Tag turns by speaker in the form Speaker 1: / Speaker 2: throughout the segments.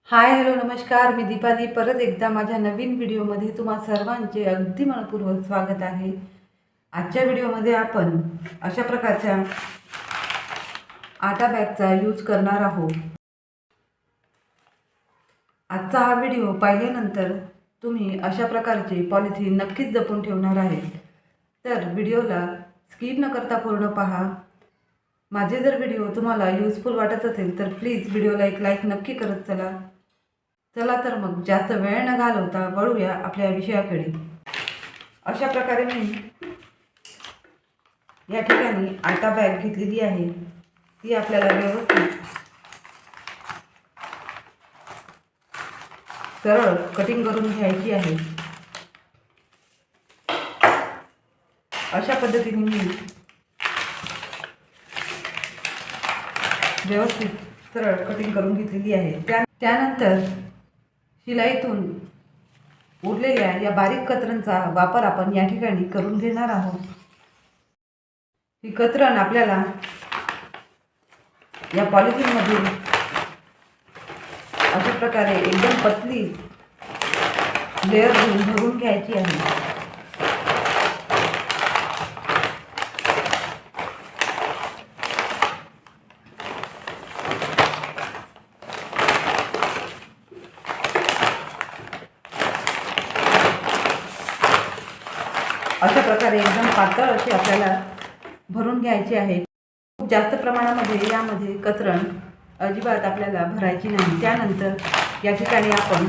Speaker 1: Hi hello नमस्कार, मी दीपाली परत एकदा माझ्या नवीन व्हिडिओमध्ये तुम्हा सर्वांचे अगदी मनपूर्वक स्वागत आहे। आजच्या व्हिडिओमध्ये आपण अशा प्रकारच्या आटा बॅगचा यूज करणार आहोत। आजचा हा व्हिडिओ पाहिल्यानंतर तुम्ही अशा प्रकारचे पॉलिथिन नक्कीच जपून ठेवणार आहे, तर व्हिडिओला स्किप न करता पूर्ण पहा। माझे जर व्हिडिओ तुम्हाला यूजफुल वाटत असेल तर प्लीज व्हिडिओला एक लाईक नक्की करत चला। चला तर मग जास्त वेळ न घालवता वळूया आपल्या विषयाकडे। अशा प्रकारे मी या ठिकाणी आटा बॅग घेतलेली आहे, ती आपल्याला व्यवस्थित सरळ कटिंग करून घ्यायची आहे। अशा पद्धतीने मी व्यवस्थित सरळ कटिंग करून घेतलेली आहे। त्यानंतर शिलाईतून उरलेल्या या बारीक कतरणचा वापर आपण या ठिकाणी करून घेणार आहोत। ही कतरण आपल्याला या पॉलिथिनमध्ये अशा प्रकारे एकदम पतली लेअर भरून घ्यायची आहे। अशा प्रकारे एकदम पातळ अशी आपल्याला भरून घ्यायची आहे। खूप जास्त प्रमाणामध्ये यामध्ये कतरण अजिबात आपल्याला भरायची नाही। त्यानंतर या ठिकाणी आपण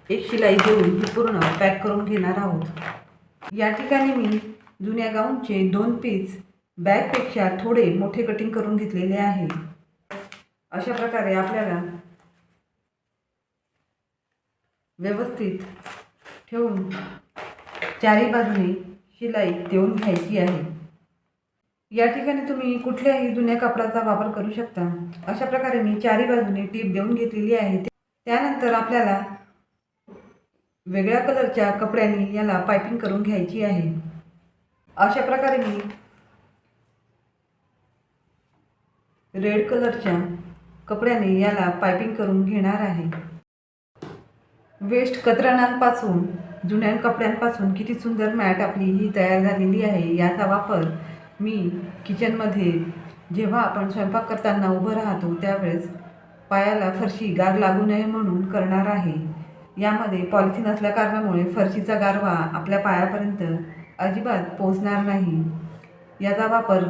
Speaker 1: एक शिलाई देऊन ही पूर्ण पॅक करून घेणार आहोत। या ठिकाणी मी जुन्या गाऊनचे 2 पीस बॅगपेक्षा थोडे मोठे कटिंग करून घेतलेले आहे। अशा प्रकारे आपल्याला व्यवस्थित ठेवून चारी बाजूने शिलाई देऊन घ्यायची आहे। या ठिकाणी तुम्ही कुठल्याही जुन्या कपड्याचा वापर करू शकता। अशा प्रकारे मी चारी बाजूने टीप देऊन घेतलेली आहे। त्यानंतर आपल्याला वेगळ्या कलरच्या कपड्याने याला पाइपिंग करून घ्यायची आहे। अशा प्रकारे मी रेड कलरच्या कपड्याने याला पाइपिंग करून घेणार आहे। वेस्ट कतरणांपासून जुन्या कपड्यांपासून किती सुंदर मॅट आपली ही तयार झालेली आहे। याचा वापर मी किचनमध्ये जेव्हा आपण स्वयंपाक करताना उभं राहतो त्यावेळेस पायाला फरशी गार लागू नये म्हणून करणार आहे। यामध्ये पॉलिथिन असल्या कारणामुळे फरशीचा गारवा आपल्या पायापर्यंत अजिबात पोहोचणार नाही। याचा वापर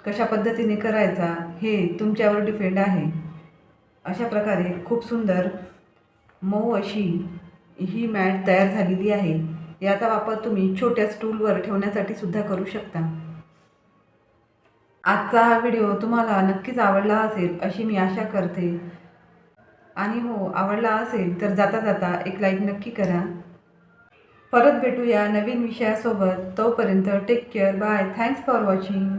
Speaker 1: कशा पद्धतीने करायचा हे तुमच्यावर डिपेंड आहे। अशा प्रकारे खूप सुंदर मऊ अशी ही मॅट तयार झालेली आहे। याचा वापर तुम्ही छोट्या स्टूलवर ठेवण्यासाठी सुद्धा करू शकता। आजचा हा व्हिडिओ तुम्हाला नक्कीच आवडला असेल अशी मी आशा करते। आणि हो, आवडला असेल तर जाता जाता एक लाईक नक्की करा। परत भेटूया नवीन विषयासोबत। तोपर्यंत take care, bye, thanks for watching.